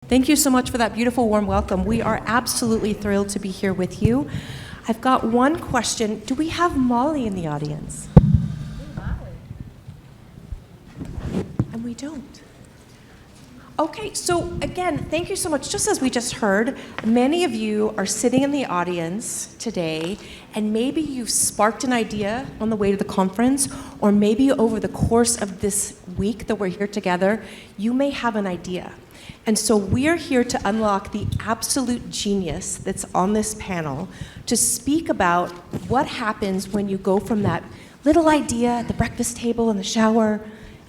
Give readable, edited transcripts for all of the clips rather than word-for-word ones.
Thank you so much for that beautiful, warm welcome. We are absolutely thrilled to be here with you. I've got one question. Do we have Molly in the audience? And we don't. Okay, so again, thank you so much. Just as we just heard, many of you are sitting in the audience today, and maybe you've sparked an idea on the way to the conference, or maybe over the course of this week that we're here together, you may have an idea. And so we are here to unlock the absolute genius that's on this panel to speak about what happens when you go from that little idea at the breakfast table in the shower,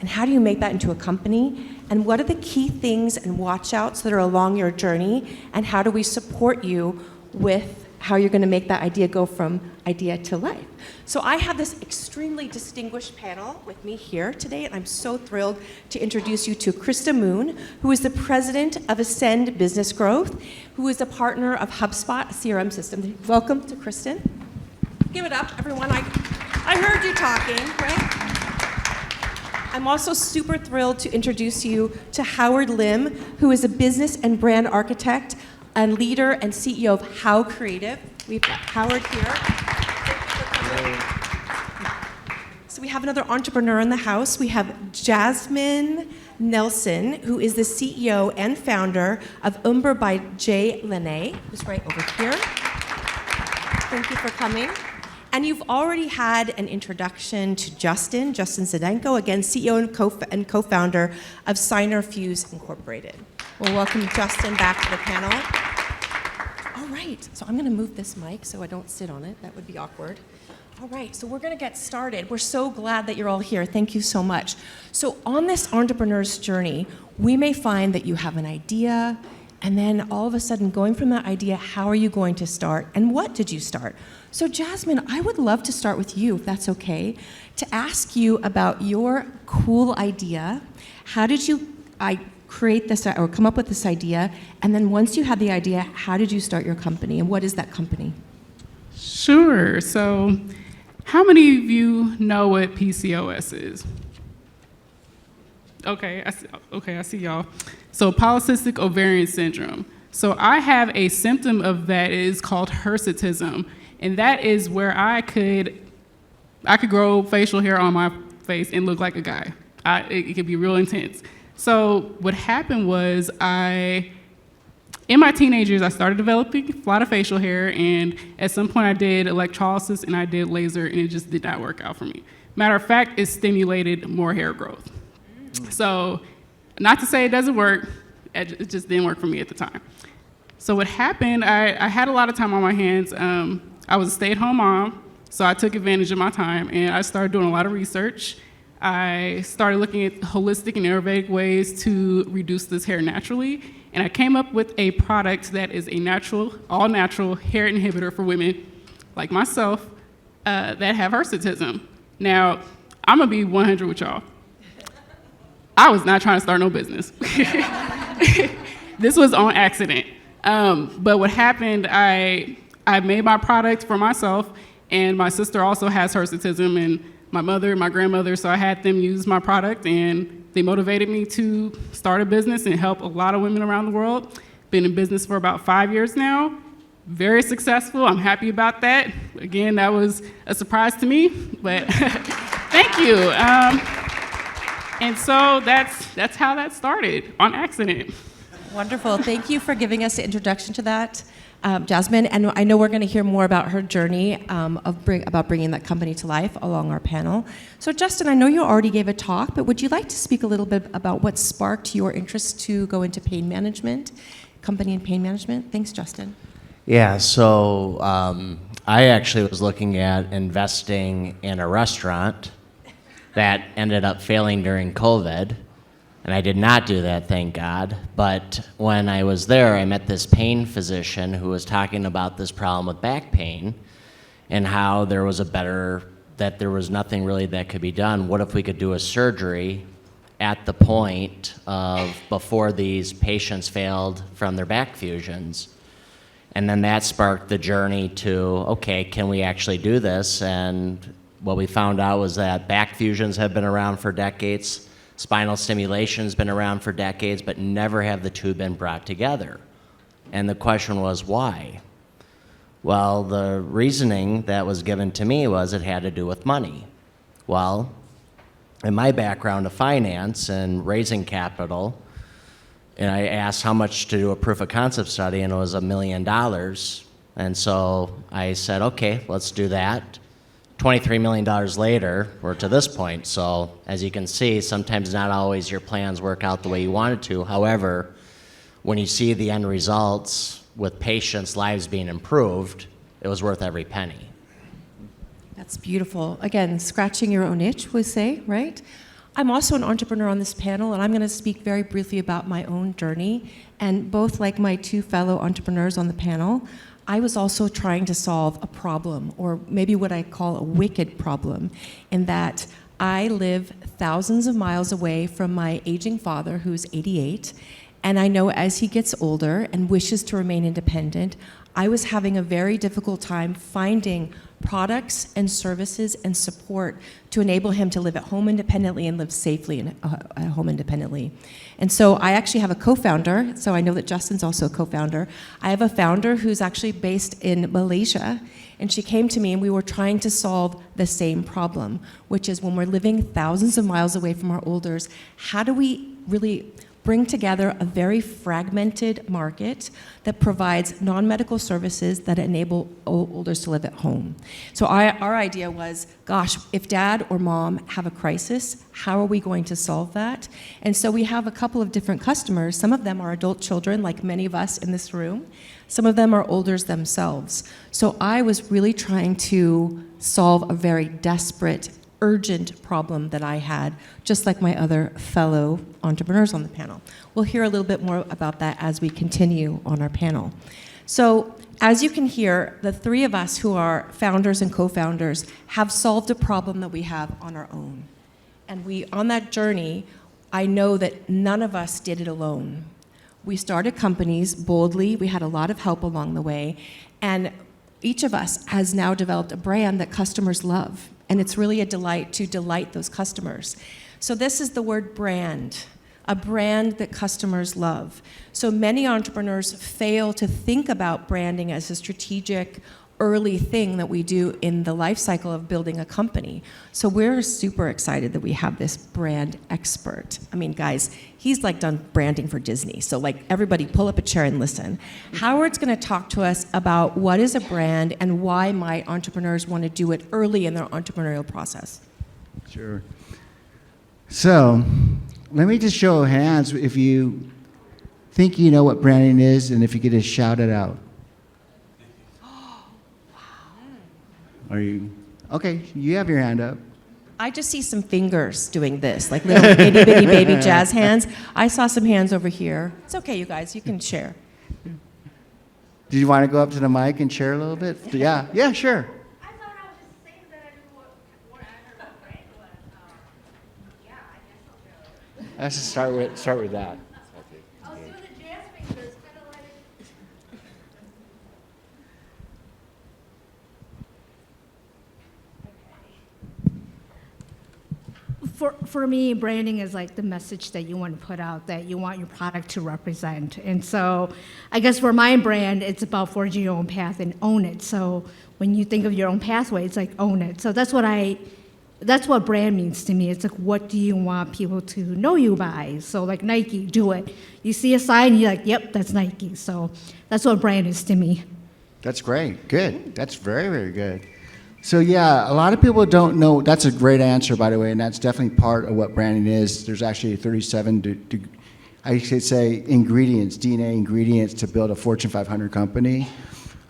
and how do you make that into a company? And what are the key things and watch-outs that are along your journey? And how do we support you with how you're going to make that idea go from idea to life? So I have this extremely distinguished panel with me here today, and I'm so thrilled to introduce you to Krista Moon, who is the president of Ascend Business Growth, who is a partner of HubSpot, a CRM system. Welcome to Kristen. Give it up, everyone. I heard you talking, right? I'm also super thrilled to introduce you to Howard Lim, who is a business and brand architect and leader and CEO of How Creative. We've got Howard here. So we have another entrepreneur in the house. We have Jasmine Nelson, who is the CEO and founder of Umber by Jay Lene, who's right over here. Thank you for coming. And you've already had an introduction to Justin Zedenko, again, CEO and co-founder of Signer Fuse Incorporated. Well, welcome Justin back to the panel. All right, so I'm gonna move this mic so I don't sit on it. That would be awkward. All right, so we're gonna get started. We're so glad that you're all here. Thank you so much. So on this entrepreneur's journey, we may find that you have an idea, and then all of a sudden, going from that idea, how are you going to start, and what did you start? So Jasmine, I would love to start with you, if that's okay, to ask you about your cool idea. How did you create this or come up with this idea? And then once you had the idea, how did you start your company, and what is that company? Sure. So how many of you know what PCOS is? Okay, I see y'all. So polycystic ovarian syndrome. So I have a symptom of that. It is called hirsutism. And that is where I could grow facial hair on my face and look like a guy. It could be real intense. So what happened was in my teenage years, I started developing a lot of facial hair, and at some point I did electrolysis and I did laser, and it just did not work out for me. Matter of fact, it stimulated more hair growth. So not to say it doesn't work, it just didn't work for me at the time. So what happened, I had a lot of time on my hands. I was a stay-at-home mom, so I took advantage of my time, and I started doing a lot of research. I started looking at holistic and Ayurvedic ways to reduce this hair naturally, and I came up with a product that is a natural, all-natural hair inhibitor for women like myself that have hirsutism. Now, I'm gonna be 100 with y'all. I was not trying to start no business. This was on accident. But what happened, I made my product for myself, and my sister also has hirsutism, and my mother, my grandmother, so I had them use my product, and they motivated me to start a business and help a lot of women around the world. Been in business for about 5 years now. Very successful. I'm happy about that. Again, that was a surprise to me, but thank you. And so that's how that started, on accident. Wonderful. Thank you for giving us the introduction to that, Jasmine. And I know we're going to hear more about her journey about bringing that company to life along our panel. So Justin, I know you already gave a talk, but would you like to speak a little bit about what sparked your interest to go into pain management, company and pain management? Thanks, Justin. Yeah, so I actually was looking at investing in a restaurant that ended up failing during COVID. And I did not do that, thank God. But when I was there, I met this pain physician who was talking about this problem with back pain and how there was nothing really that could be done. What if we could do a surgery at the point of before these patients failed from their back fusions? And then that sparked the journey to, okay, can we actually do this? And what we found out was that back fusions have been around for decades. Spinal stimulation has been around for decades, but never have the two been brought together. And the question was, why? Well, the reasoning that was given to me was it had to do with money. Well, in my background of finance and raising capital, and I asked how much to do a proof of concept study, and it was $1 million. And so I said, okay, let's do that. $23 million later, we're to this point. So as you can see, sometimes not always your plans work out the way you wanted to. However, when you see the end results with patients' lives being improved, it was worth every penny. That's beautiful. Again, scratching your own itch, we say, right? I'm also an entrepreneur on this panel, and I'm going to speak very briefly about my own journey. And both like my two fellow entrepreneurs on the panel, I was also trying to solve a problem, or maybe what I call a wicked problem, in that I live thousands of miles away from my aging father, who's 88, and I know as he gets older and wishes to remain independent, I was having a very difficult time finding products and services and support to enable him to live at home independently and live safely at home independently. And so I actually have a co-founder, so I know that Justin's also a co-founder. I have a founder who's actually based in Malaysia, and she came to me and we were trying to solve the same problem, which is when we're living thousands of miles away from our elders, how do we really bring together a very fragmented market that provides non-medical services that enable elders to live at home. So our idea was, gosh, if dad or mom have a crisis, how are we going to solve that? And so we have a couple of different customers. Some of them are adult children, like many of us in this room. Some of them are elders themselves. So I was really trying to solve a very desperate, urgent problem that I had, just like my other fellow entrepreneurs on the panel. We'll hear a little bit more about that as we continue on our panel. So as you can hear, the three of us who are founders and co-founders have solved a problem that we have on our own. And on that journey, I know that none of us did it alone. We started companies boldly, we had a lot of help along the way, and each of us has now developed a brand that customers love. And it's really a delight to delight those customers. So this is the word brand, a brand that customers love. So many entrepreneurs fail to think about branding as a strategic, early thing that we do in the life cycle of building a company. So we're super excited that we have this brand expert. I mean, guys, he's like done branding for Disney. So like everybody pull up a chair and listen. Howard's gonna talk to us about what is a brand and why my entrepreneurs wanna do it early in their entrepreneurial process. Sure. So let me just show of hands if you think you know what branding is and if you could just shout it out. Are you, okay, you have your hand up. I just see some fingers doing this, like little itty bitty baby jazz hands. I saw some hands over here. It's okay, you guys, you can share. Do you want to go up to the mic and share a little bit? Yeah, yeah, sure. I thought I was just saying that I knew what I heard about brand was. Yeah, I guess I'll go. Let's just start with that. I was doing the jazz fingers, kind of like. For me, branding is like the message that you want to put out, that you want your product to represent. And so I guess for my brand, it's about forging your own path and own it. So when you think of your own pathway, it's like own it. So that's what brand means to me. It's like, what do you want people to know you by? So like Nike, do it. You see a sign, you're like, yep, that's Nike. So that's what brand is to me. That's great. Good. That's very, very good. So yeah, a lot of people don't know. That's a great answer, by the way, and that's definitely part of what branding is. There's actually 37, I should say, ingredients, DNA ingredients to build a Fortune 500 company.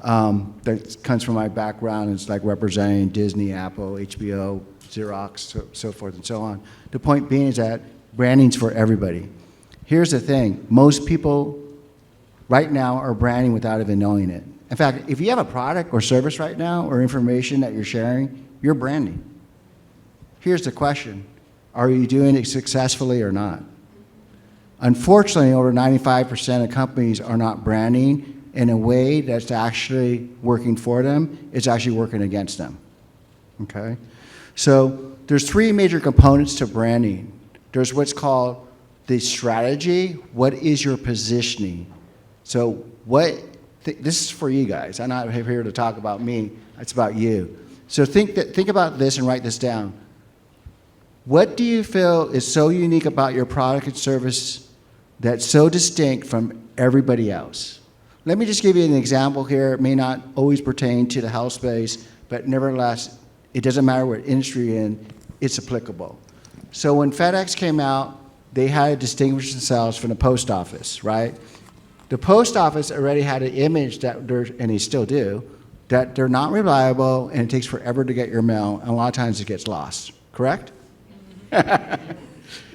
That comes from my background. It's like representing Disney, Apple, HBO, Xerox, so forth and so on. The point being is that branding's for everybody. Here's the thing. Most people right now are branding without even knowing it. In fact, if you have a product or service right now or information that you're sharing, you're branding. Here's the question. Are you doing it successfully or not? Unfortunately, over 95% of companies are not branding in a way that's actually working for them. It's actually working against them. Okay? So there's three major components to branding. There's what's called the strategy. What is your positioning? So this is for you guys. I'm not here to talk about me. It's about you. So think about this and write this down. What do you feel is so unique about your product and service that's so distinct from everybody else? Let me just give you an example here. It may not always pertain to the health space, but nevertheless, it doesn't matter what industry you're in, it's applicable. So when FedEx came out, they had to distinguish themselves from the post office, right? The post office already had an image that and they still do, that they're not reliable and it takes forever to get your mail, and a lot of times it gets lost, correct?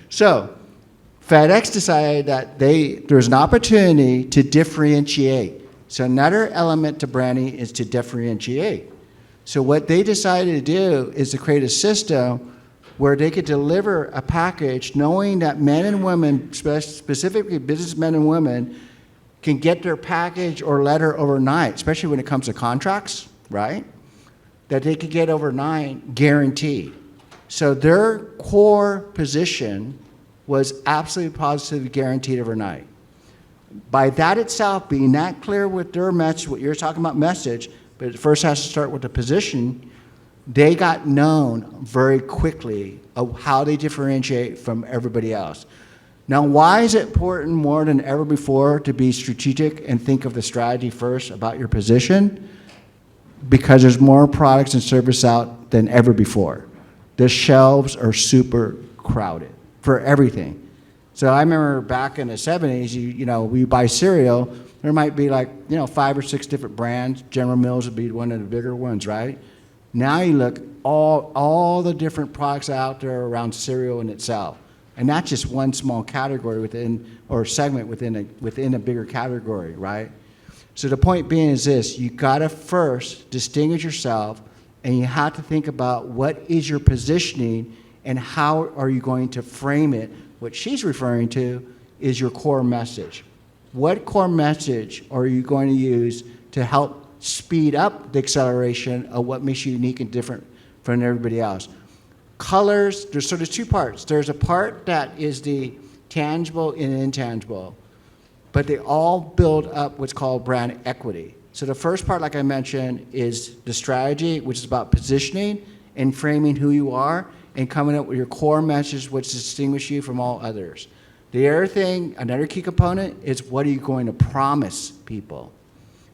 So FedEx decided that there's an opportunity to differentiate. So another element to branding is to differentiate. So what they decided to do is to create a system where they could deliver a package knowing that men and women, specifically businessmen and women, can get their package or letter overnight, especially when it comes to contracts, right? That they could get overnight guaranteed. So their core position was absolutely positively guaranteed overnight. By that itself, being that clear with their message, what you're talking about message, but it first has to start with the position, they got known very quickly of how they differentiate from everybody else. Now, why is it important more than ever before to be strategic and think of the strategy first about your position? Because there's more products and service out than ever before. The shelves are super crowded for everything. So I remember back in the 70s, you know, we buy cereal, there might be like, 5 or 6 different brands. General Mills would be one of the bigger ones, right? Now you look all the different products out there around cereal in itself. And that's just one small category within, or segment within a bigger category, right? So the point being is this: you gotta first distinguish yourself, and you have to think about what is your positioning and how are you going to frame it. What she's referring to is your core message. What core message are you going to use to help speed up the acceleration of what makes you unique and different from everybody else? Colors, there's 2 parts. There's a part that is the tangible and intangible, but they all build up what's called brand equity. So the first part, like I mentioned, is the strategy, which is about positioning and framing who you are and coming up with your core message, which distinguishes you from all others. The other thing, another key component, is what are you going to promise people?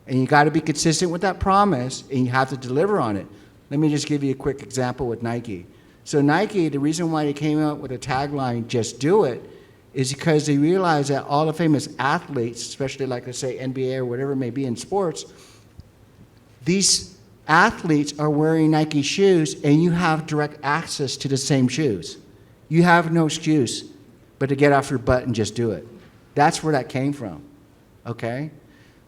And you got to be consistent with that promise, and you have to deliver on it. Let me just give you a quick example with Nike. So Nike, the reason why they came out with a tagline, "Just do it," is because they realized that all the famous athletes, especially like, let's say, NBA or whatever it may be in sports, these athletes are wearing Nike shoes, and you have direct access to the same shoes. You have no excuse but to get off your butt and just do it. That's where that came from, okay?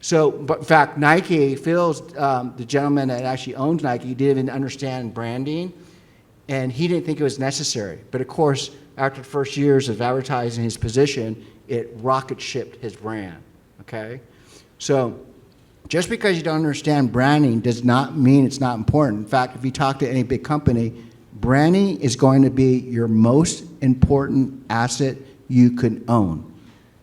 So, but in fact, Nike, Phil's, the gentleman that actually owns Nike, didn't even understand branding, and he didn't think it was necessary. But of course, after the first years of advertising his position, it rocket shipped his brand, okay? So just because you don't understand branding does not mean it's not important. In fact, if you talk to any big company, branding is going to be your most important asset you can own.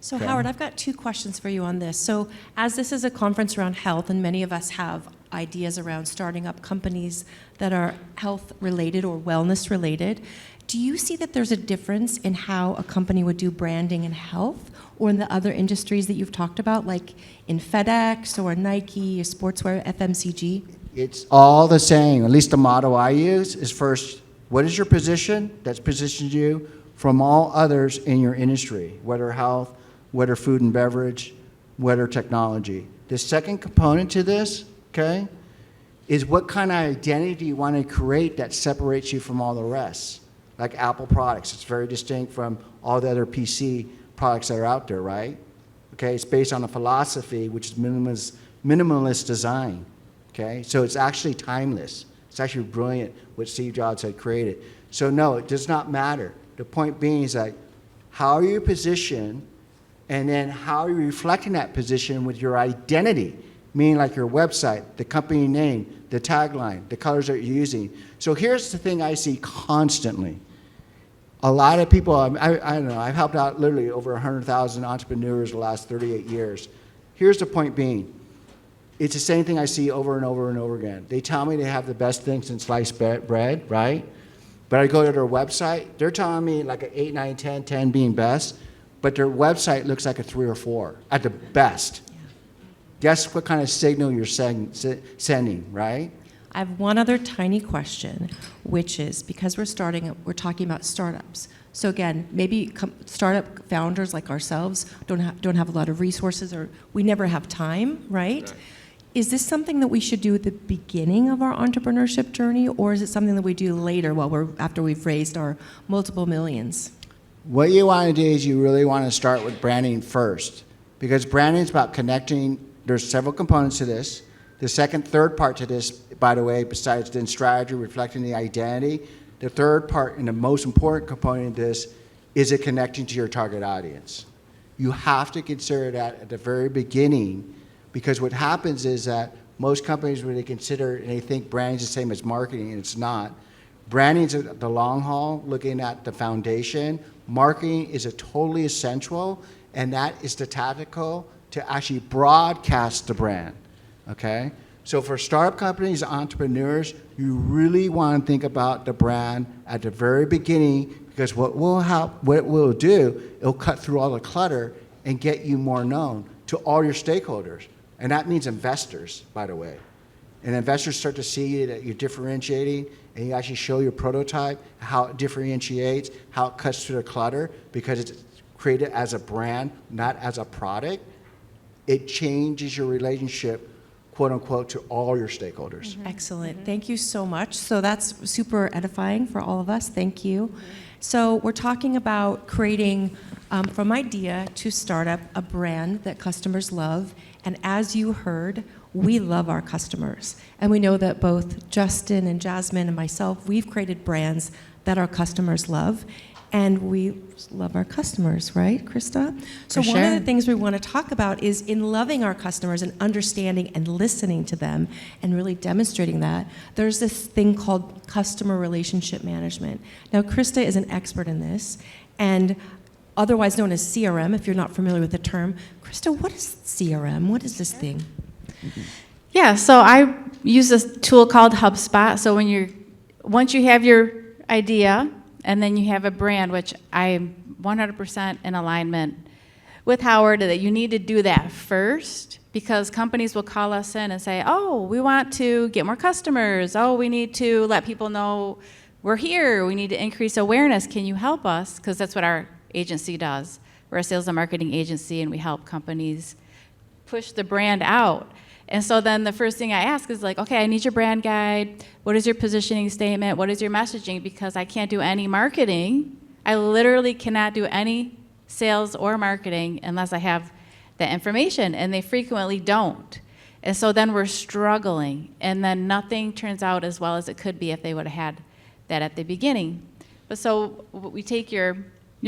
So Okay. Howard, I've got 2 questions for you on this. So as this is a conference around health, and many of us have ideas around starting up companies that are health related or wellness related, do you see that there's a difference in how a company would do branding in health or in the other industries that you've talked about, like in FedEx or Nike or sportswear, FMCG? It's all the same. At least the motto I use is first, what is your position that's positioned you from all others in your industry, whether health, whether food and beverage, whether technology. The second component to this, okay, is what kind of identity you want to create that separates you from all the rest. Like Apple products, it's very distinct from all the other PC products that are out there, right? Okay, it's based on a philosophy which is minimalist design, okay? So it's actually timeless. It's actually brilliant what Steve Jobs had created. So no, it does not matter. The point being is like, how are you positioned, and then how are you reflecting that position with your identity, meaning like your website, the company name, the tagline, the colors that you're using. So here's the thing I see constantly. A lot of people, I don't know, I've helped out literally over 100,000 entrepreneurs the last 38 years. Here's the point being, it's the same thing I see over and over and over again. They tell me they have the best thing since sliced bread, right? But I go to their website, they're telling me like an 8, 9, 10, 10 being best, but their website looks like a 3 or 4 at the best. Yeah. Guess what kind of signal you're sending, right? I have one other tiny question, which is, because we're talking about startups. So again, maybe startup founders like ourselves don't have a lot of resources, or we never have time, right? Is this something that we should do at the beginning of our entrepreneurship journey, or is it something that we do later after we've raised our multiple millions? What you want to do is you really want to start with branding first, because branding is about connecting. There's several components to this. The third part to this, by the way, besides the strategy, reflecting the identity, the third part and the most important component of this is it connecting to your target audience. You have to consider that at the very beginning, because what happens is that most companies, when they consider and they think branding is the same as marketing, and it's not. Branding is the long haul, looking at the foundation. Marketing is a totally essential, and that is the tactical to actually broadcast the brand. Okay? So for startup companies, entrepreneurs, you really want to think about the brand at the very beginning, because what it will do, it'll cut through all the clutter and get you more known to all your stakeholders. And that means investors, by the way. And investors start to see that you're differentiating, and you actually show your prototype, how it differentiates, how it cuts through the clutter, because it's created as a brand, not as a product. It changes your relationship, quote unquote, to all your stakeholders. Mm-hmm. Excellent. Thank you so much. So that's super edifying for all of us. Thank you. So we're talking about creating, from idea to startup, a brand that customers love. And as you heard, we love our customers. And we know that both Justin and Jasmine and myself, we've created brands that our customers love. And we love our customers, right, Krista? So one of the things we want to talk about is in loving our customers and understanding and listening to them and really demonstrating that, there's this thing called customer relationship management. Now, Krista is an expert in this, and otherwise known as CRM, if you're not familiar with the term. Krista, what is CRM? What is this thing? Yeah, so I use this tool called HubSpot. So once you have your idea, and then you have a brand, which I'm 100% in alignment with Howard, that you need to do that first, because companies will call us in and say, oh, we want to get more customers. Oh, we need to let people know we're here. We need to increase awareness. Can you help us? Because that's what our agency does. We're a sales and marketing agency, and we help companies push the brand out. And so then the first thing I ask is like, okay, I need your brand guide. What is your positioning statement? What is your messaging? Because I can't do any marketing. I literally cannot do any sales or marketing unless I have that information, and they frequently don't. And so then we're struggling, and then nothing turns out as well as it could be if they would have had that at the beginning. But so we take your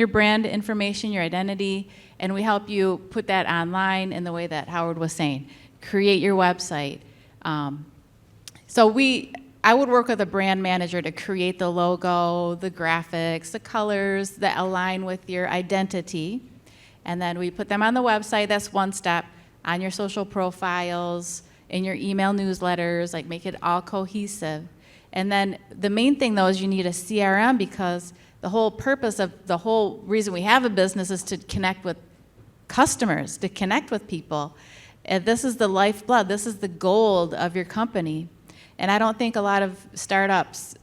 brand information, your identity, and we help you put that online in the way that Howard was saying. Create your website. I would work with a brand manager to create the logo, the graphics, the colors that align with your identity. And then we put them on the website. That's one step. On your social profiles, in your email newsletters, like make it all cohesive. And then the main thing though is you need a CRM, because the whole purpose of the whole reason we have a business is to connect with customers, to connect with people. And this is the lifeblood. This is the gold of your company. And I don't think a lot of startups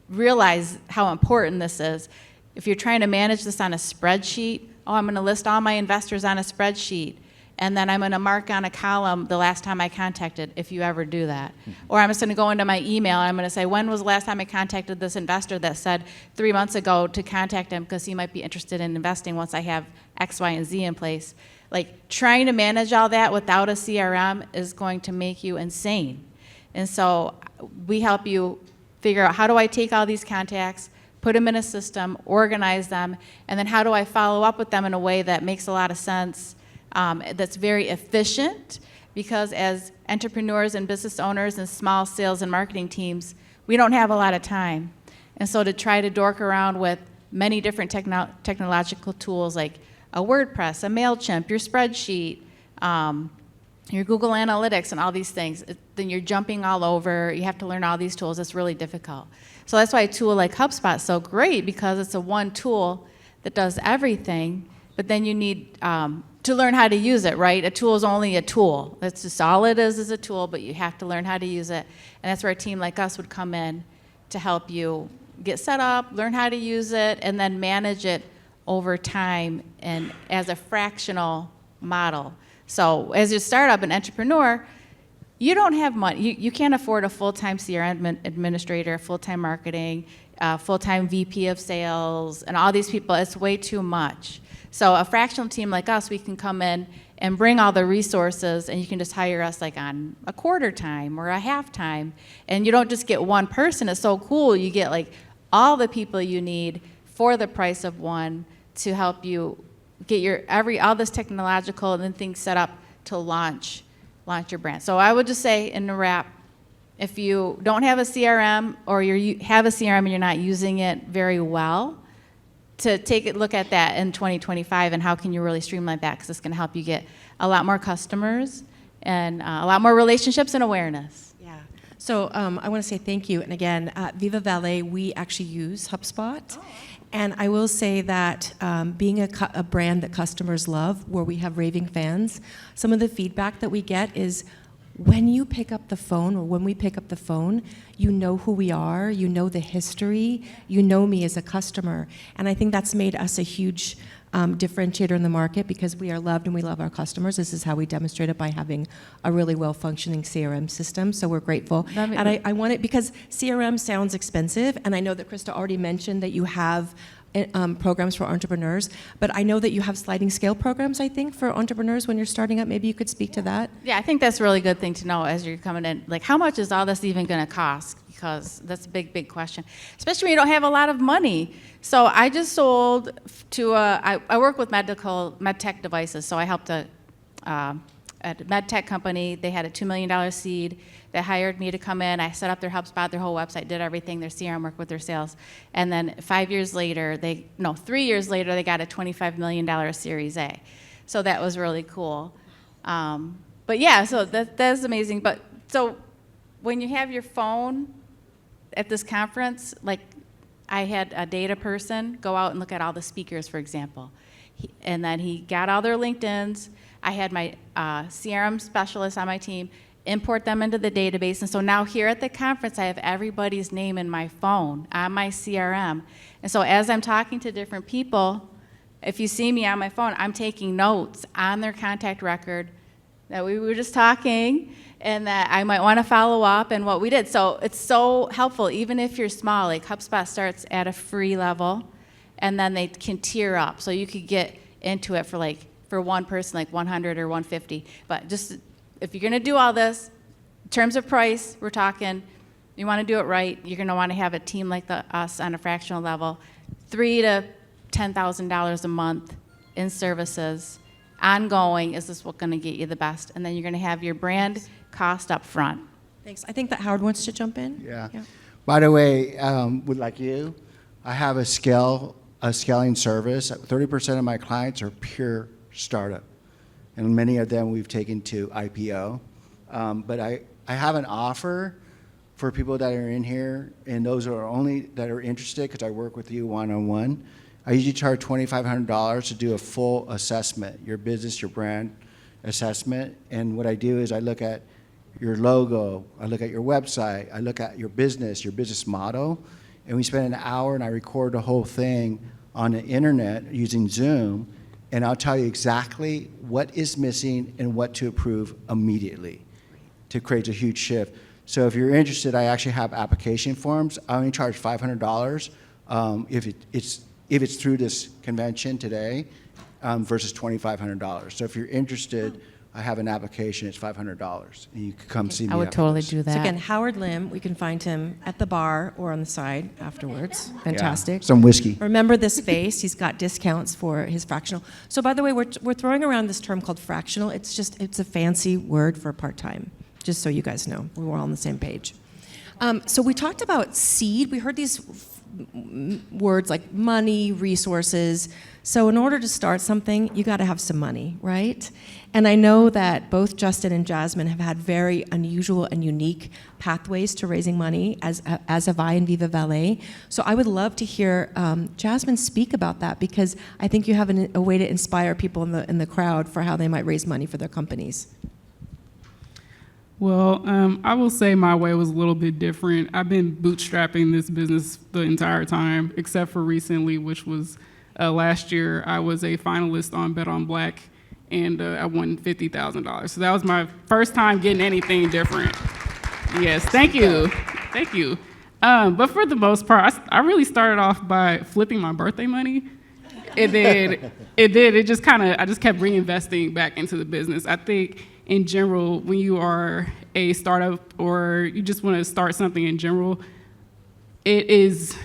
realize how important this is. If you're trying to manage this on a spreadsheet, oh, I'm going to list all my investors on a spreadsheet, and then I'm going to mark on a column the last time I contacted, if you ever do that. Or I'm just going to go into my email, and I'm going to say, when was the last time I contacted this investor that said 3 months ago to contact him because he might be interested in investing once I have X, Y, and Z in place. Like, trying to manage all that without a CRM is going to make you insane. And so we help you figure out, how do I take all these contacts, put them in a system, organize them, and then how do I follow up with them in a way that makes a lot of sense, that's very efficient, because as entrepreneurs and business owners and small sales and marketing teams, we don't have a lot of time. And so to try to dork around with many different technological tools like a WordPress, a MailChimp, your spreadsheet, your Google Analytics, and all these things, then you're jumping all over. You have to learn all these tools. It's really difficult. So that's why a tool like HubSpot is so great, because it's a one tool that does everything, but then you need to learn how to use it, right? A tool is only a tool. That's just all it is a tool, but you have to learn how to use it. And that's where a team like us would come in to help you get set up, learn how to use it, and then manage it over time and as a fractional model. So as a startup, an entrepreneur, you don't have money. You can't afford a full-time CRM administrator, full-time marketing, full-time VP of sales, and all these people. It's way too much. So a fractional team like us, we can come in and bring all the resources, and you can just hire us like on a quarter time or a half time. And you don't just get one person. It's so cool. You get like all the people you need for the price of one to help you get all this technological and then things set up to launch your brand. So I would just say in the wrap, if you don't have a CRM or you have a CRM and you're not using it very well, to take a look at that in 2025 and how can you really streamline that, because it's going to help you get a lot more customers and a lot more relationships and awareness. Yeah. So I want to say thank you. And again, at Viva Valet, we actually use HubSpot. Oh. And I will say that being a brand that customers love, where we have raving fans, some of the feedback that we get is when you pick up the phone, or when we pick up the phone, you know who we are, you know the history, you know me as a customer. And I think that's made us a huge differentiator in the market, because we are loved and we love our customers. This is how we demonstrate it, by having a really well-functioning CRM system. So we're grateful. And I want it because CRM sounds expensive, and I know that Krista already mentioned that you have programs for entrepreneurs, but I know that you have sliding scale programs, I think, for entrepreneurs when you're starting up. Maybe you could speak to that. Yeah, I think that's a really good thing to know as you're coming in. Like, how much is all this even going to cost? Because that's a big, big question, especially when you don't have a lot of money. So I just sold to I work with med tech devices, so I helped a med tech company. They had a $2 million seed. They hired me to come in. I set up their HubSpot, their whole website, did everything, their CRM, worked with their sales. And then 3 years later, they got a $25 million Series A. So that was really cool. But yeah, so that's amazing. But so when you have your phone at this conference, like I had a data person go out and look at all the speakers, for example. And then he got all their LinkedIns. I had my CRM specialist on my team import them into the database. And so now here at the conference, I have everybody's name in my phone, on my CRM. And so as I'm talking to different people, if you see me on my phone, I'm taking notes on their contact record that we were just talking and that I might want to follow up and what we did. So it's so helpful, even if you're small. Like HubSpot starts at a free level, and then they can tier up. So you could get into it for one person, like 100 or 150. But just if you're going to do all this, in terms of price, we're talking, you want to do it right, you're going to want to have a team like us on a fractional level, $3,000 to $10,000 a month in services. Ongoing, is this what's going to get you the best? And then you're going to have your brand cost up front. Thanks. I think that Howard wants to jump in. Yeah. By the way, like you, I have a scaling service. 30% of my clients are pure startup, and many of them we've taken to IPO. But I have an offer for people that are in here, and those are only that are interested, because I work with you one-on-one. I usually charge $2,500 to do a full assessment, your business, your brand assessment. And what I do is I look at your logo, I look at your website, I look at your business model, and we spend an hour and I record the whole thing on the internet using Zoom, and I'll tell you exactly what is missing and what to improve immediately to create a huge shift. So if you're interested, I actually have application forms. I only charge $500 if it's through this convention today, versus $2,500. So if you're interested, I have an application, it's $500, and you can come see me. I would totally do that. So again, Howard Lim, we can find him at the bar or on the side afterwards. Fantastic. Yeah, some whiskey. Remember this face, he's got discounts for his fractional. So by the way, we're throwing around this term called fractional. It's a fancy word for part-time, just so you guys know. We're all on the same page. So we talked about seed. We heard these words like money, resources. So in order to start something, you got to have some money, right? And I know that both Justin and Jasmine have had very unusual and unique pathways to raising money, as have I and Viva Valet. So I would love to hear Jasmine speak about that, because I think you have a way to inspire people in the crowd for how they might raise money for their companies. Well, I will say my way was a little bit different. I've been bootstrapping this business the entire time, except for recently, which was last year. I was a finalist on Bet on Black, and I won $50,000. So that was my first time getting anything different. Yes, thank you. Thank you. But for the most part, I really started off by flipping my birthday money. And then I just kept reinvesting back into the business. I think in general, when you are a startup or you just want to start something in general, it is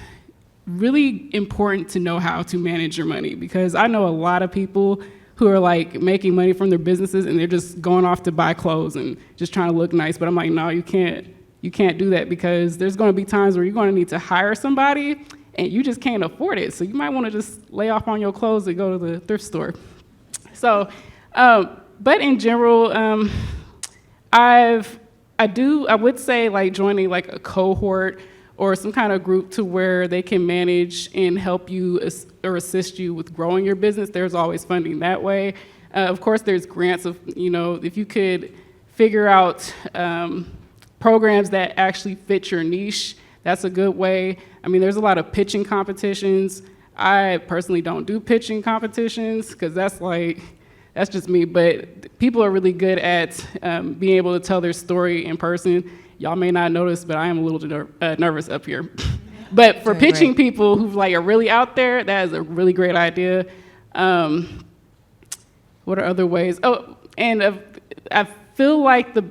really important to know how to manage your money, because I know a lot of people who are like making money from their businesses and they're just going off to buy clothes and just trying to look nice. But I'm like, no, you can't do that, because there's going to be times where you're going to need to hire somebody and you just can't afford it. So you might want to just lay off on your clothes and go to the thrift store. So, but in general, I would say like joining like a cohort or some kind of group to where they can manage and help you or assist you with growing your business. There's always funding that way. Of course, there's grants of, if you could figure out programs that actually fit your niche, that's a good way. I mean, there's a lot of pitching competitions. I personally don't do pitching competitions because that's just me, but people are really good at being able to tell their story in person. Y'all may not notice, but I am a little nervous up here. But for pitching people who are really out there, that is a really great idea. What are other ways? Oh, and I feel like the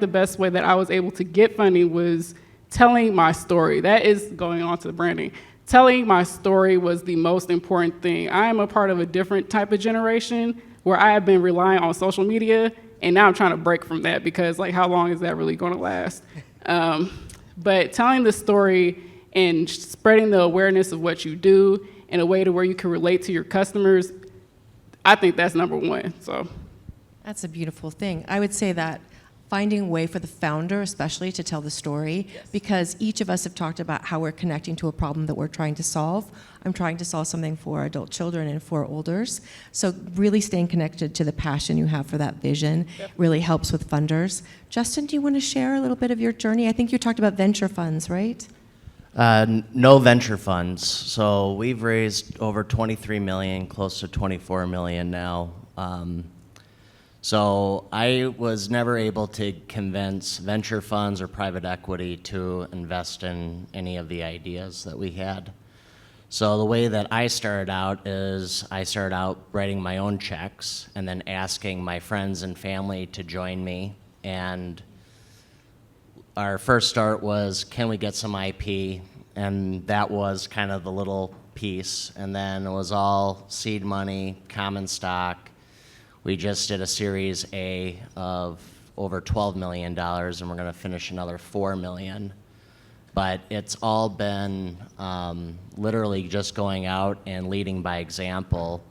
best way that I was able to get funding was telling my story. That is going on to the branding. Telling my story was the most important thing. I am a part of a different type of generation where I have been relying on social media, and now I'm trying to break from that, because how long is that really going to last? But telling the story and spreading the awareness of what you do in a way to where you can relate to your customers, I think that's number one. So That's a beautiful thing. I would say that finding a way for the founder especially to tell the story, because each of us have talked about how we're connecting to a problem that we're trying to solve. I'm trying to solve something for adult children and for olders. So really staying connected to the passion you have for that vision really helps with funders. Justin, do you want to share a little bit of your journey? I think you talked about venture funds, right? No venture funds. So we've raised over 23 million, close to 24 million now. So I was never able to convince venture funds or private equity to invest in any of the ideas that we had. So the way that I started out is I started out writing my own checks and then asking my friends and family to join me. And our first start was, can we get some IP? And that was kind of the little piece. And then it was all seed money, common stock. We just did a Series A of over $12 million, and we're going to finish another $4 million. But it's all been literally just going out and leading by example.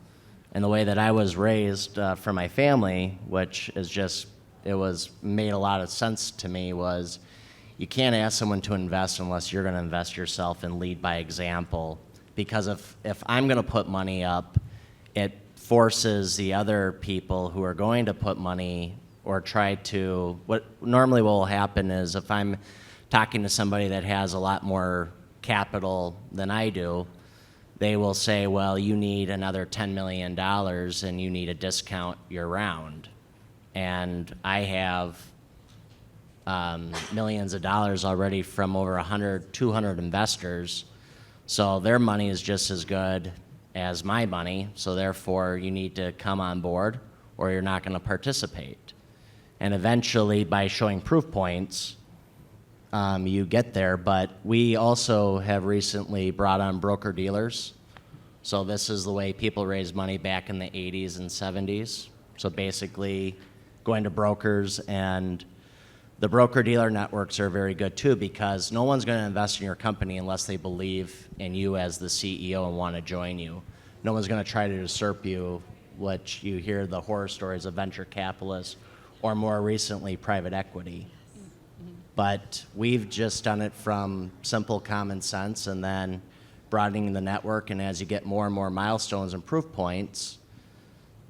And the way that I was raised from my family, which is just, made a lot of sense to me, was you can't ask someone to invest unless you're going to invest yourself and lead by example. Because if I'm going to put money up, it forces the other people who are going to put money or try to, what normally will happen is if I'm talking to somebody that has a lot more capital than I do, they will say, well, you need another $10 million and you need a discount year round. And I have millions of dollars already from over 100, 200 investors. So their money is just as good as my money, so therefore you need to come on board or you're not going to participate. And eventually, by showing proof points, you get there. But we also have recently brought on broker-dealers. So this is the way people raised money back in the 80s and 70s. So basically going to brokers and The broker-dealer networks are very good too, because no one's going to invest in your company unless they believe in you as the CEO and want to join you. No one's going to try to usurp you, which you hear the horror stories of venture capitalists or more recently private equity. But we've just done it from simple common sense and then broadening the network, and as you get more and more milestones and proof points,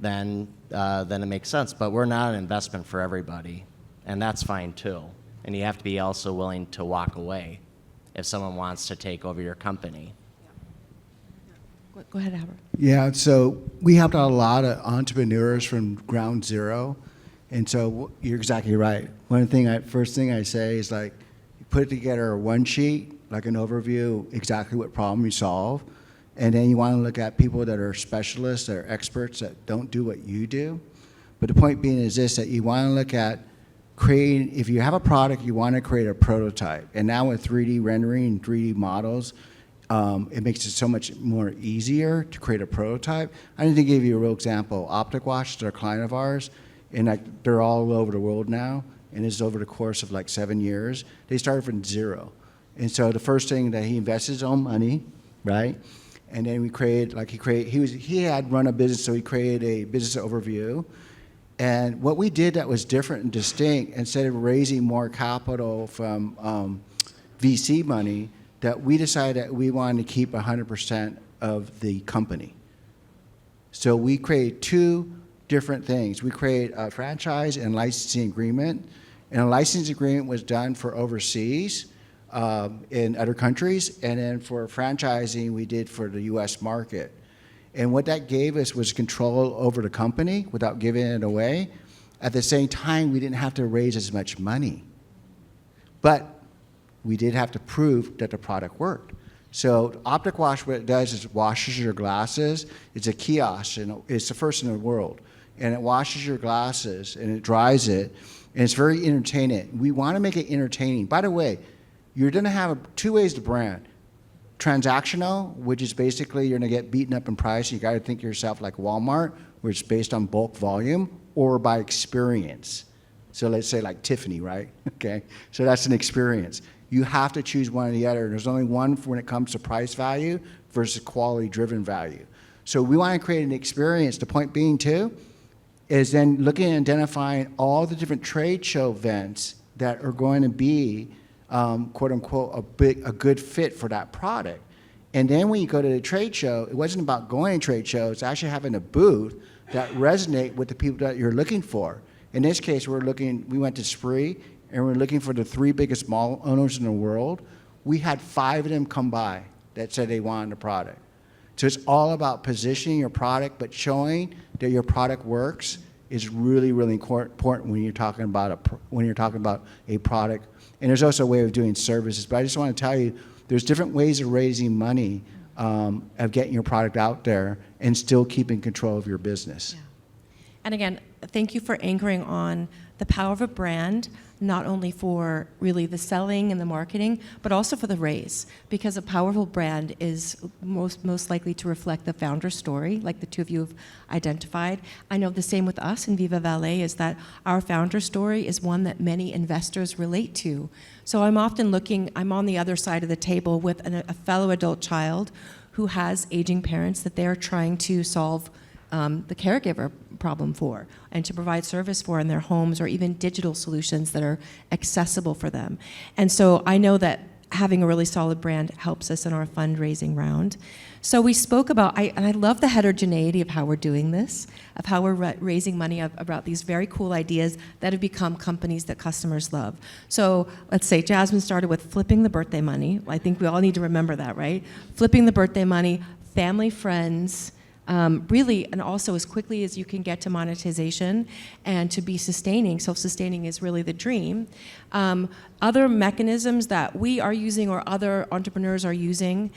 then it makes sense. But we're not an investment for everybody, and that's fine too. And you have to be also willing to walk away if someone wants to take over your company. Go ahead, Albert. Yeah, so we helped out a lot of entrepreneurs from ground zero. And so you're exactly right. First thing I say is like, put together one sheet, like an overview, exactly what problem you solve. And then you want to look at people that are specialists, that are experts, that don't do what you do. But the point being is this, that you want to look at creating, if you have a product, you want to create a prototype. And now with 3D rendering and 3D models, it makes it so much more easier to create a prototype. I need to give you a real example. Optic Watch, they're a client of ours, and like they're all over the world now, and this is over the course of like 7 years. They started from zero. And so the first thing that he invested his own money, right? And then he had run a business, so he created a business overview. And what we did that was different and distinct, instead of raising more capital from VC money, that we decided that we wanted to keep 100% of the company. So we created two different things. We created a franchise and licensing agreement. And a licensing agreement was done for overseas in other countries. And then for franchising, we did for the US market. And what that gave us was control over the company without giving it away. At the same time, we didn't have to raise as much money. But we did have to prove that the product worked. So Optic Wash, what it does is it washes your glasses. It's a kiosk, and it's the first in the world. And it washes your glasses, and it dries it, and it's very entertaining. We want to make it entertaining. By the way, you're going to have two ways to brand. Transactional, which is basically you're going to get beaten up in price. You got to think of yourself like Walmart, which is based on bulk volume, or by experience. So let's say like Tiffany, right? Okay, so that's an experience. You have to choose one or the other. There's only one when it comes to price value versus quality-driven value. So we want to create an experience. The point being, too, is then looking and identifying all the different trade show events that are going to be, quote-unquote, a good fit for that product. And then when you go to the trade show, it wasn't about going to trade shows, it's actually having a booth that resonate with the people that you're looking for. In this case, we went to Spree, and we're looking for the 3 biggest mall owners in the world. We had 5 of them come by that said they wanted the product. So it's all about positioning your product, but showing that your product works is really, really important when you're talking about a product. And there's also a way of doing services. But I just want to tell you, there's different ways of raising money, of getting your product out there and still keeping control of your business. Yeah. And again, thank you for anchoring on the power of a brand, not only for really the selling and the marketing, but also for the raise, because a powerful brand is most likely to reflect the founder's story, like the two of you have identified. I know the same with us in Viva Valet is that our founder story is one that many investors relate to. So I'm often I'm on the other side of the table with a fellow adult child who has aging parents that they're trying to solve the caregiver problem for and to provide service for in their homes, or even digital solutions that are accessible for them. And so I know that having a really solid brand helps us in our fundraising round. So we spoke about, and I love the heterogeneity of how we're doing this, of how we're raising money about these very cool ideas that have become companies that customers love. So let's say Jasmine started with flipping the birthday money. I think we all need to remember that, right? Flipping the birthday money, family, friends, really, and also as quickly as you can get to monetization and to be sustaining. Self-sustaining is really the dream. Other mechanisms that we are using or other entrepreneurs are using,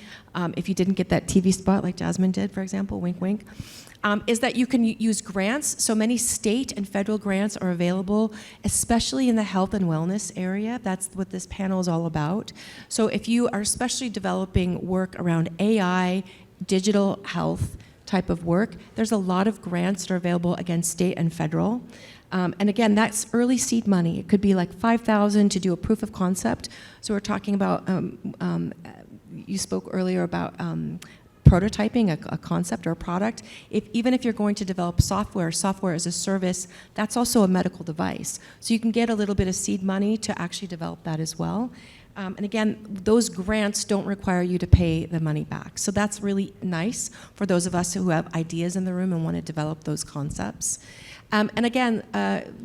if you didn't get that TV spot like Jasmine did, for example, wink, wink, is that you can use grants. So many state and federal grants are available, especially in the health and wellness area. That's what this panel is all about. So if you are especially developing work around AI, digital health, type of work, there's a lot of grants that are available, again, state and federal. And again, that's early seed money. It could be like $5,000 to do a proof of concept. So we're talking about, you spoke earlier about prototyping a concept or a product. Even if you're going to develop software as a service, that's also a medical device. So you can get a little bit of seed money to actually develop that as well. And again, those grants don't require you to pay the money back. So that's really nice for those of us who have ideas in the room and want to develop those concepts. And again,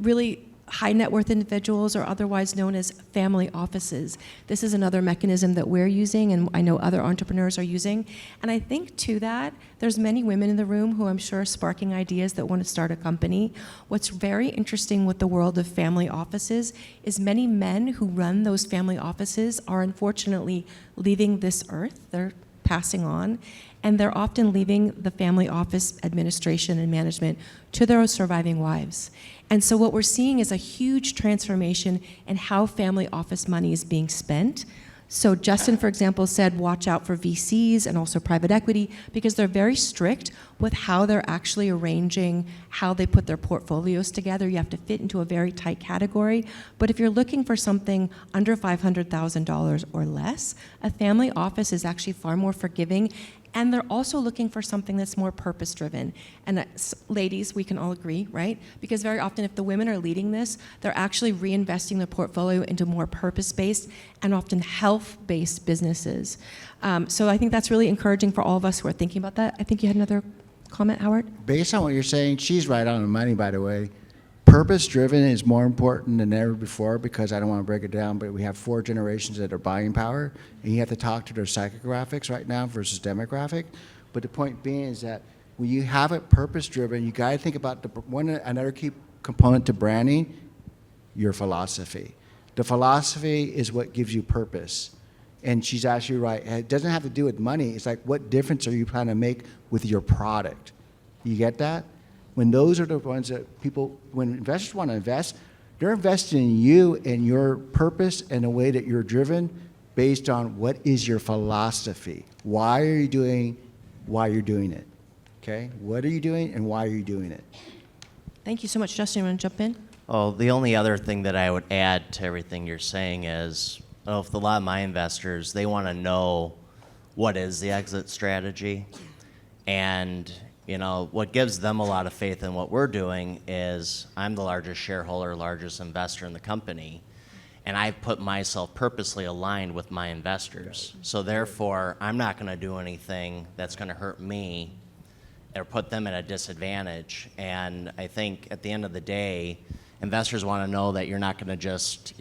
really high net worth individuals, or otherwise known as family offices. This is another mechanism that we're using, and I know other entrepreneurs are using. And I think to that, there's many women in the room who I'm sure are sparking ideas that want to start a company. What's very interesting with the world of family offices is many men who run those family offices are unfortunately leaving this earth. They're passing on, and they're often leaving the family office administration and management to their surviving wives. And so what we're seeing is a huge transformation in how family office money is being spent. So Justin, for example, said watch out for VCs and also private equity, because they're very strict with how they're actually arranging how they put their portfolios together. You have to fit into a very tight category. But if you're looking for something under $500,000 or less, a family office is actually far more forgiving. And they're also looking for something that's more purpose-driven. And ladies, we can all agree, right? Because very often if the women are leading this, they're actually reinvesting their portfolio into more purpose-based and often health-based businesses. So I think that's really encouraging for all of us who are thinking about that. I think you had another comment, Howard? Based on what you're saying, she's right on the money, by the way. Purpose-driven is more important than ever before, because I don't want to break it down, but we have 4 generations that are buying power, and you have to talk to their psychographics right now versus demographic. But the point being is that when you have it purpose-driven, you got to think about another key component to branding, your philosophy. The philosophy is what gives you purpose. And she's actually right. It doesn't have to do with money. It's like, what difference are you trying to make with your product? You get that? When those are the ones that when investors want to invest, they're investing in you and your purpose and the way that you're driven based on what is your philosophy. Why are you doing why you're doing it? Okay? What are you doing and why are you doing it? Thank you so much. Justin, you want to jump in? Oh, the only other thing that I would add to everything you're saying is, if a lot of my investors, they want to know what is the exit strategy. And what gives them a lot of faith in what we're doing is I'm the largest shareholder, largest investor in the company, and I've put myself purposely aligned with my investors. So therefore, I'm not going to do anything that's going to hurt me or put them at a disadvantage. And I think at the end of the day, investors want to know that you're not going to just,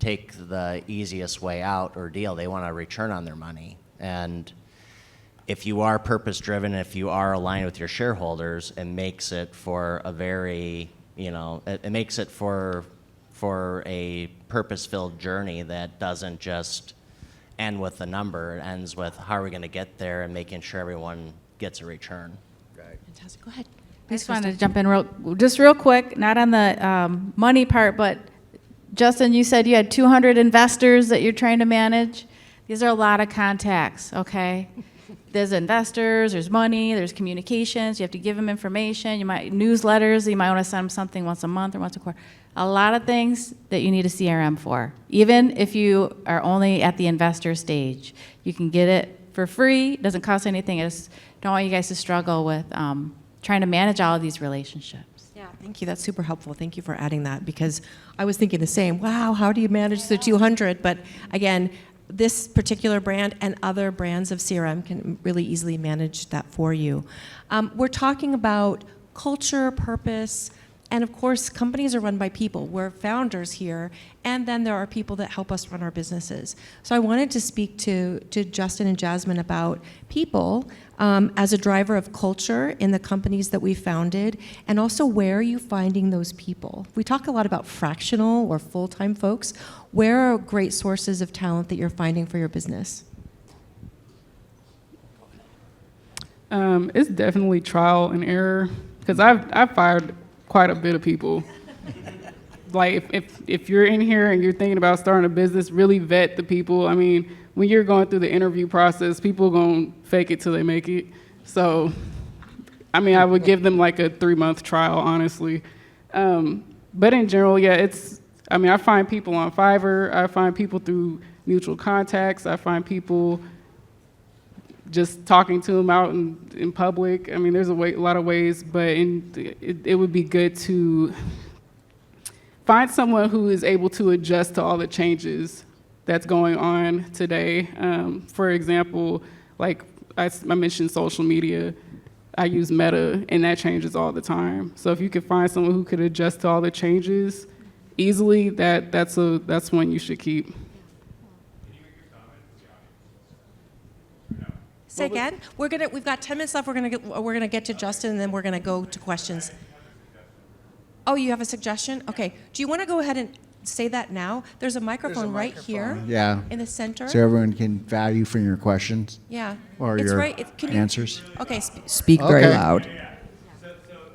take the easiest way out or deal. They want a return on their money. And if you are purpose-driven, if you are aligned with your shareholders, it makes it for a very, it makes it for a purpose-filled journey that doesn't just end with a number. It ends with how are we going to get there and making sure everyone gets a return. Right. Fantastic. Go ahead. I just wanted to jump in real quick, not on the money part, but Justin, you said you had 200 investors that you're trying to manage. These are a lot of contacts, okay? There's investors, there's money, there's communications, you have to give them information, newsletters, you might want to send them something once a month or once a quarter. A lot of things that you need a CRM for. Even if you are only at the investor stage, you can get it for free, it doesn't cost anything. I just don't want you guys to struggle with trying to manage all of these relationships. Yeah, thank you. That's super helpful. Thank you for adding that, because I was thinking the same. Wow, how do you manage the 200? But again, this particular brand and other brands of CRM can really easily manage that for you. We're talking about culture, purpose, and of course, companies are run by people. We're founders here, and then there are people that help us run our businesses. So I wanted to speak to Justin and Jasmine about people as a driver of culture in the companies that we founded, and also where are you finding those people? We talk a lot about fractional or full-time folks. Where are great sources of talent that you're finding for your business? It's definitely trial and error, because I've fired quite a bit of people. Like if you're in here and you're thinking about starting a business, really vet the people. I mean, when you're going through the interview process, people are going to fake it till they make it. So, I mean, I would give them like a 3-month trial, honestly. But in general, yeah, I find people on Fiverr, I find people through mutual contacts, I find people just talking to them out in public. I mean, there's a lot of ways, but it would be good to find someone who is able to adjust to all the changes that's going on today. For example, like I mentioned social media, I use Meta, and that changes all the time. So if you could find someone who could adjust to all the changes easily, that's one you should keep. Say again. We've got 10 minutes left. We're gonna get to Justin, and then we're gonna go to questions. Oh, you have a suggestion? Okay. Do you want to go ahead and say that now? There's a microphone right here Yeah. in the center. So everyone can value from your questions Yeah. or It's your right. Can you- answers. Okay. Speak very Okay. loud. So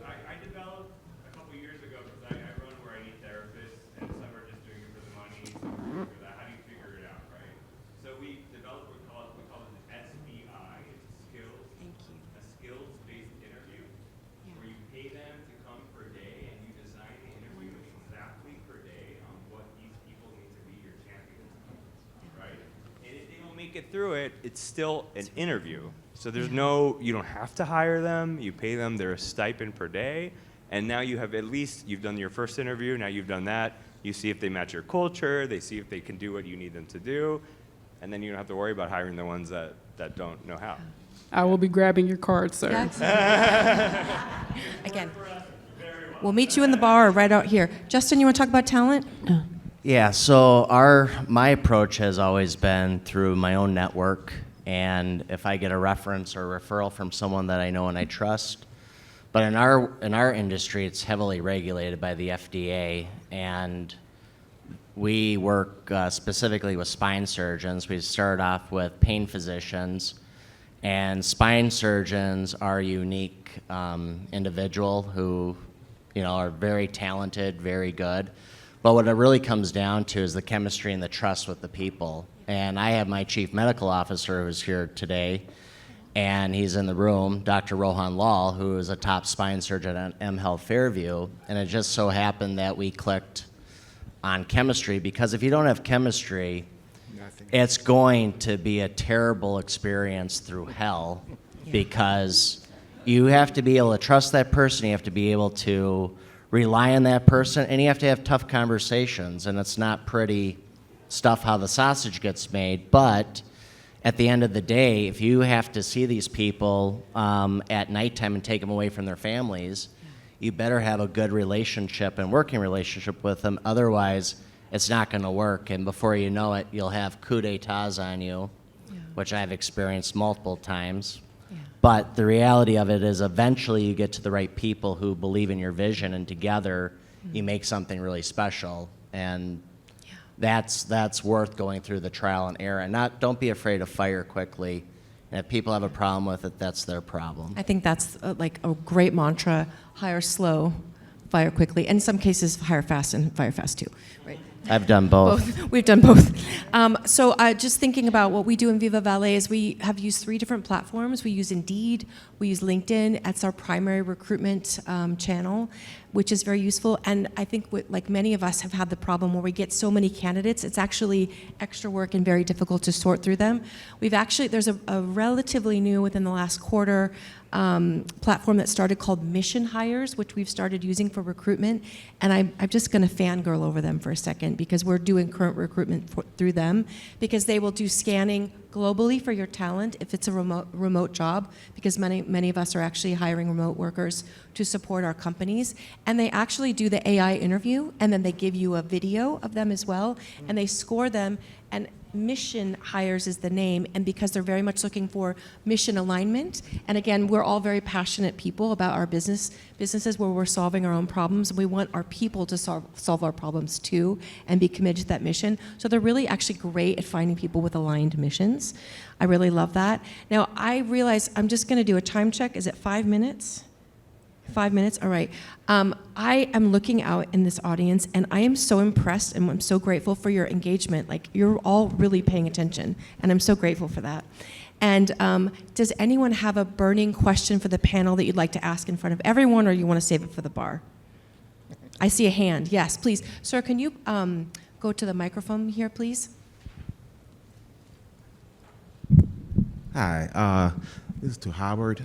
I developed a couple years ago, because I run where I need therapists, and some are just doing it for the money, some are doing it for that. How do you figure it out, right? So we developed what we call it an SBI. It's a skills-based interview, where you pay them to come per day, and you design the interview exactly per day on what these people need to be your champions, right? And if they don't make it through it, it's still an interview. So there's you don't have to hire them. You pay them their stipend per day. And now you have you've done your first interview. Now you've done that. You see if they match your culture. They see if they can do what you need them to do. And then you don't have to worry about hiring the ones that don't know how. I will be grabbing your card, sir. Yes. Again, we'll meet you in the bar right out here. Justin, you want to talk about talent? Yeah, so my approach has always been through my own network, and if I get a reference or a referral from someone that I know and I trust. But in our industry, it's heavily regulated by the FDA, and we work specifically with spine surgeons. We start off with pain physicians, and spine surgeons are a unique individual who, are very talented, very good. But what it really comes down to is the chemistry and the trust with the people. And I have my chief medical officer who's here today, and he's in the room, Dr. Rohan Lal, who is a top spine surgeon at M Health Fairview. And it just so happened that we clicked on chemistry, because if you don't have chemistry, it's going to be a terrible experience through hell, because you have to be able to trust that person, you have to be able to rely on that person, and you have to have tough conversations. And it's not pretty stuff how the sausage gets made, but at the end of the day, if you have to see these people at nighttime and take them away from their families, you better have a good relationship and working relationship with them. Otherwise, it's not going to work. And before you know it, you'll have coup d'etats on you, which I've experienced multiple times. But the reality of it is eventually you get to the right people who believe in your vision, and together you make something really special. And that's worth going through the trial and error. And don't be afraid to fire quickly. And if people have a problem with it, that's their problem. I think that's like a great mantra: hire slow, fire quickly. In some cases, hire fast and fire fast too. Right. I've done both. We've done both. So just thinking about what we do in Viva Valet is we have used 3 different platforms. We use Indeed, we use LinkedIn. That's our primary recruitment channel, which is very useful. And I think like many of us have had the problem where we get so many candidates, it's actually extra work and very difficult to sort through them. There's a relatively new, within the last quarter, platform that started called Mission Hires, which we've started using for recruitment. And I'm just going to fangirl over them for a second, because we're doing current recruitment through them, because they will do scanning globally for your talent if it's a remote job, because many of us are actually hiring remote workers to support our companies. And they actually do the AI interview, and then they give you a video of them as well, and they score them. And Mission Hires is the name, and because they're very much looking for mission alignment. And again, we're all very passionate people about our businesses where we're solving our own problems. We want our people to solve our problems too, and be committed to that mission. So they're really actually great at finding people with aligned missions. I really love that. Now, I realize I'm just going to do a time check. Is it 5 minutes? 5 minutes? All right. I am looking out in this audience, and I am so impressed, and I'm so grateful for your engagement. Like, you're all really paying attention, and I'm so grateful for that. And does anyone have a burning question for the panel that you'd like to ask in front of everyone, or you want to save it for the bar? I see a hand. Yes, please. Sir, can you go to the microphone here, please? Hi, this is to Howard.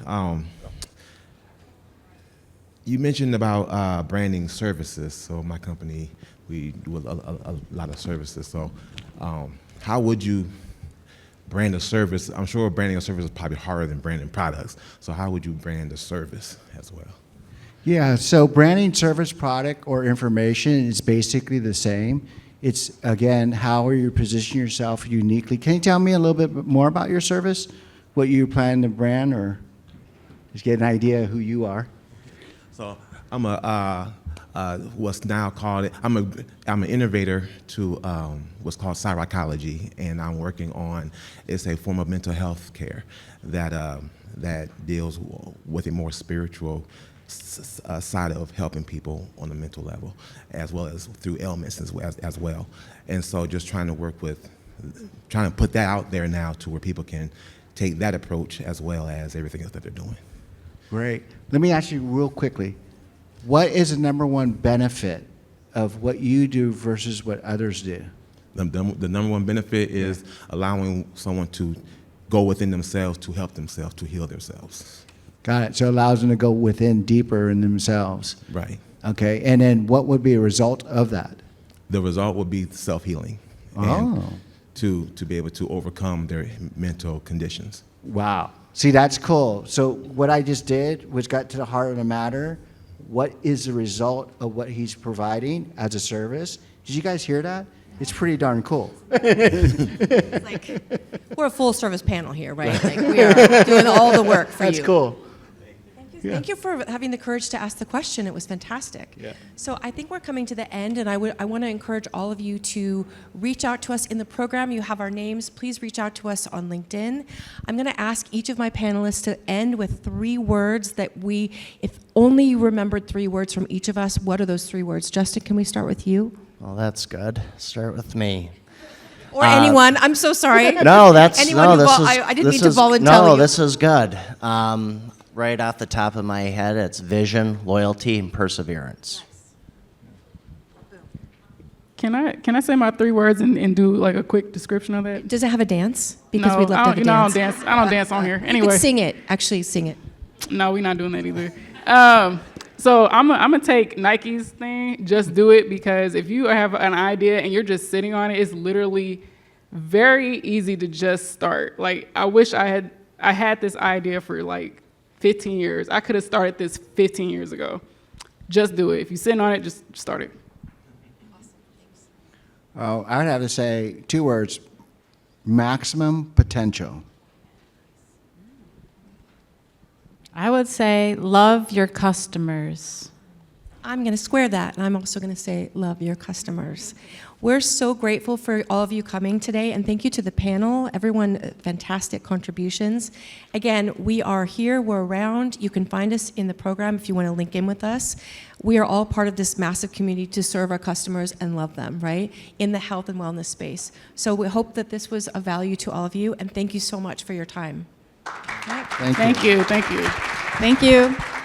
You mentioned about branding services. So my company, we do a lot of services. So how would you brand a service? I'm sure branding a service is probably harder than branding products. So how would you brand a service as well? Yeah, so branding service, product, or information is basically the same. It's, again, how are you positioning yourself uniquely? Can you tell me a little bit more about your service, what you plan to brand, or just get an idea of who you are? So I'm what's now called, I'm an innovator to what's called psychology, and I'm working on, it's a form of mental health care that deals with a more spiritual side of helping people on the mental level, as well as through ailments as well. And so just trying to put that out there now to where people can take that approach as well as everything else that they're doing. Great. Let me ask you real quickly, what is the number one benefit of what you do versus what others do? The number one benefit is allowing someone to go within themselves to help themselves, to heal themselves. Got it. So it allows them to go within deeper in themselves. Right. Okay. And then what would be a result of that? The result would be self-healing. Oh. And to be able to overcome their mental conditions. Wow. See, that's cool. So what I just did was got to the heart of the matter. What is the result of what he's providing as a service? Did you guys hear that? It's pretty darn cool. Like, we're a full-service panel here, right? Like, we are doing all the work for you. That's cool. Thank you for having the courage to ask the question. It was fantastic. Yeah. So I think we're coming to the end, and I want to encourage all of you to reach out to us in the program. You have our names. Please reach out to us on LinkedIn. I'm going to ask each of my panelists to end with 3 words that if only you remembered 3 words from each of us, what are those 3 words? Justin, can we start with you? Well, that's good. Start with me. Or anyone. I'm so sorry. No, that's anyone no. who This is I didn't this mean to is- voluntarily. No, this is good. Right off the top of my head, it's vision, loyalty, and perseverance. Can I say my 3 words and do like a quick description of that? Does it have a dance? Because No, we'd love to have a no, I dance. don't dance. I don't dance on here. You Anyway. could sing it. Actually, sing it. No, we're not doing that either. So I'm gonna take Nike's thing, just do it, because if you have an idea and you're just sitting on it, it's literally very easy to just start. Like, I wish I had this idea for like 15 years. I could have started this 15 years ago. Just do it. If you're sitting on it, just start it. Oh, I would have to say 2 words: maximum potential. I would say love your customers. I'm going to square that, and I'm also going to say love your customers. We're so grateful for all of you coming today, and thank you to the panel. Everyone, fantastic contributions. Again, we are here, we're around. You can find us in the program if you want to link in with us. We are all part of this massive community to serve our customers and love them, right, in the health and wellness space. So we hope that this was of value to all of you, and thank you so much for your time. All right. Thank you. Thank you. Thank you. Thank you.